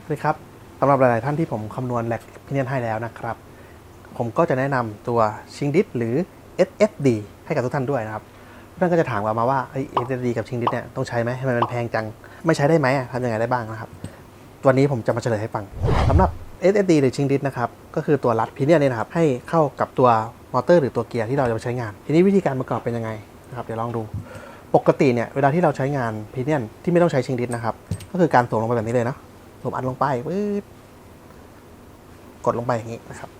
สวัสดีครับสำหรับหลายๆท่านที่ผมคำนวณแหลกพิเนียนให้แล้วนะครับผมก็จะแนะนำตัวชิงดิสหรือ SSD ให้กับทุกท่านด้วยนะครับท่านก็จะถามมาว่าSSD กับชิงดิสเนี่ยต้องใช้ไหมทำไมมันแพงจังไม่ใช้ได้ไหมทำยังไงได้บ้างนะครับวันนี้ผมจะมาเฉลยให้ฟังสำหรับ SSD หรือชิงดิสนะครับก็คือตัวรัดพิเนียนนี่นะครับให้เข้ากับตัวมอเตอร์หรือตัวเกียร์ที่เราจะใช้งานทีนี้วิธีการประกอบเป็นยังไงนะครับเดี๋ยวลองดูปกติเนี่ยเวลาที่เราใช้งานพิเนียนที่ไม่ต้องใช้ชิงดิสนะครับก็คือการสวมลงไปแบบนี้เลยเนาะผมอัดลงไปกดลงไปอย่างนี้นะครับ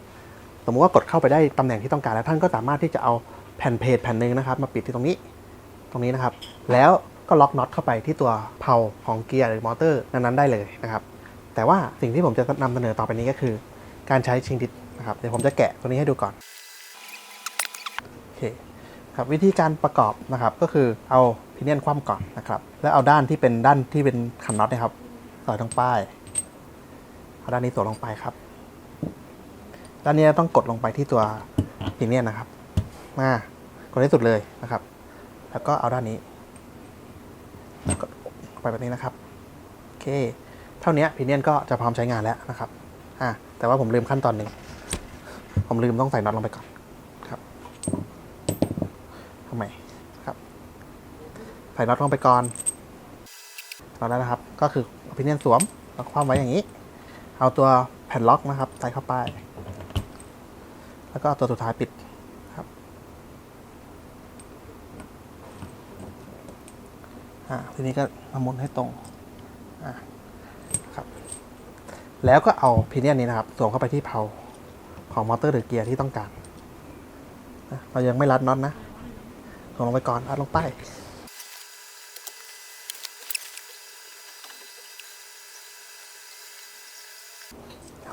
สมมุติว่ากดเข้าไปได้ตำแหน่งที่ต้องการแล้วท่านก็สามารถที่จะเอาแผ่นเพจแผ่นหนึ่งนะครับมาปิดที่ตรงนี้นะครับแล้วก็ล็อกน็อตเข้าไปที่ตัวเพลาของเกียร์หรือมอเตอร์นั้นๆได้เลยนะครับแต่ว่าสิ่งที่ผมจะนำเสนอต่อไปนี้ก็คือการใช้ชิงดิสนะครับเดี๋ยวผมจะแกะตัวนี้ให้ดูก่อนโอเคครับวิธีการประกอบนะครับก็คือเอาพิเนียนคว่ำก่อนนะครับแล้วเอาด้านที่เป็นขันน็อตนะครับสอดลงไปเอาด้านนี้สวมลงไปครับด้านนี้ต้องกดลงไปที่ตัวพิเนียนนะครับกดให้สุดเลยนะครับแล้วก็เอาด้านนี้กดไปแบบนี้นะครับโอเคเท่านี้พิเนียนก็จะพร้อมใช้งานแล้วนะครับแต่ว่าผมลืมขั้นตอนหนึ่งผมลืมต้องใส่น็อตลงไปก่อนครับทำไมครับใส่น็อตลงไปก่อนแล้วนะครับก็คือพิเนียนสวมแล้วคว่ำไว้อย่างนี้เอาตัวแผ่นล็อกนะครับใส่เข้าไปแล้วก็ตัวสุดท้ายปิดครับทีนี้ก็มาหมุนให้ตรงครับแล้วก็เอาพิเนียนนี้นะครับสวมเข้าไปที่เพลาของมอเตอร์หรือเกียร์ที่ต้องการเรายังไม่รัดน็อตนะสวมลงไปก่อนอัดลงไป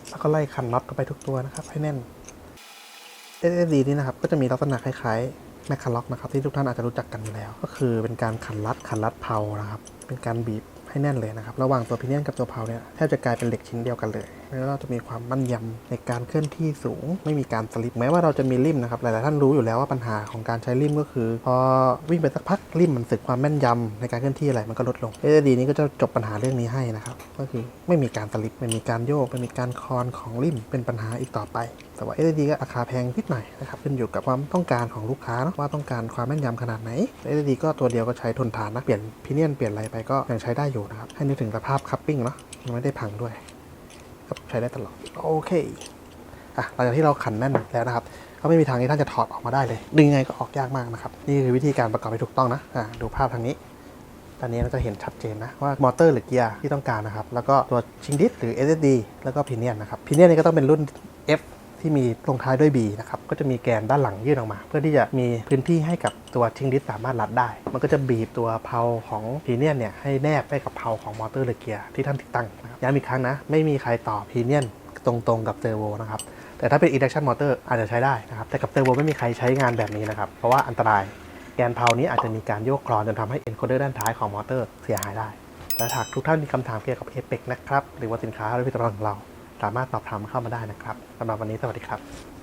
แล้วก็ไล่ขันน็อตเข้าไปทุกตัวนะครับให้แน่น SSD นี่นะครับก็จะมีลักษณะคล้ายๆแมคคาล็อกนะครับที่ทุกท่านอาจจะรู้จักกันอยู่แล้วก็คือเป็นการขันรัดเพลานะครับเป็นการบีบให้แน่นเลยนะครับระหว่างตัวพิเนียนกับตัวเพลาเนี่ยแทบจะกลายเป็นเหล็กชิ้นเดียวกันเลยแล้วเราจะมีความมั่นยำในการเคลื่อนที่สูงไม่มีการสลิปแม้ว่าเราจะมีริมนะครับหลายๆท่านรู้อยู่แล้วว่าปัญหาของการใช้ริมก็คือพอวิ่งไปสักพักริมมันสึกความแม่นยำในการเคลื่อนที่อะไรมันก็ลดลง SSD นี้ก็จะจบปัญหาเรื่องนี้ให้นะครับก็คือไม่มีการสลิปไม่มีการโยกไม่มีการคลอนของริมเป็นปัญหาอีกต่อไปแต่ว่า SSD ก็ราคาแพงนิดหน่อยนะครับขึ้นอยู่กับความต้องการของลูกค้าเนาะว่าต้องการความแม่นยำขนาดไหน SSD ก็ตัวเดียวก็ใช้ทนทานนะเปลี่ยนพิเนียนเปลี่ยนอะไรไปก็ยังใช้ได้อยู่นะครับให้นึกถึงสภาพคัพปิ้งเนาะมันไม่ได้พังด้วยก็ใช้ได้ตลอดโอเคหลังจากที่เราขันแน่นแล้วนะครับก็ไม่มีทางที่ท่านจะถอดออกมาได้เลยดึงยังไงก็ออกยากมากนะครับนี่คือวิธีการประกอบให้ถูกต้องนะดูภาพทางนี้ตอนนี้เราจะเห็นชัดเจนนะว่ามอเตอร์หรือเกียร์ที่ต้องการนะครับแล้วก็ตัวชิงดิสหรือ SSD แล้วก็พิเนียนนะครับพิเนียนนี้ก็ต้องเป็นรุ่น F ที่มีลงท้ายด้วย B นะครับก็จะมีแกนด้านหลังยื่นออกมาเพื่อที่จะมีพื้นที่ให้กับตัวชิงดิสสามารถรัดได้มันก็จะบีบตัวเพลาของพิเนียนเนี่ยให้แนบไปกับเพลาของมอเตอร์หรือเกียร์ที่ท่านติดตั้งนะครับย้ำอีกครั้งนะไม่มีใครต่อพิเนียนตรงๆกับเซอร์โวนะครับแต่ถ้าเป็น induction motor อาจจะใช้ได้นะครับแต่กับเซอร์โวไม่มีใครใช้งานแบบนี้นะครับเพราะว่าอันตรายแกนเพลานี้อาจจะมีการโยกคลอนจนทำให้ encoder ด้านท้ายของมอเตอร์เสียหายได้และหากทุกท่านมีคำถามเกี่ยวกับ Apex นะครับหรือว่าสินค้าหรือผลิตภัณฑ์ของเราสามารถสอบถามเข้ามาได้นะครับสำหรับวันนี้สวัสดีครับ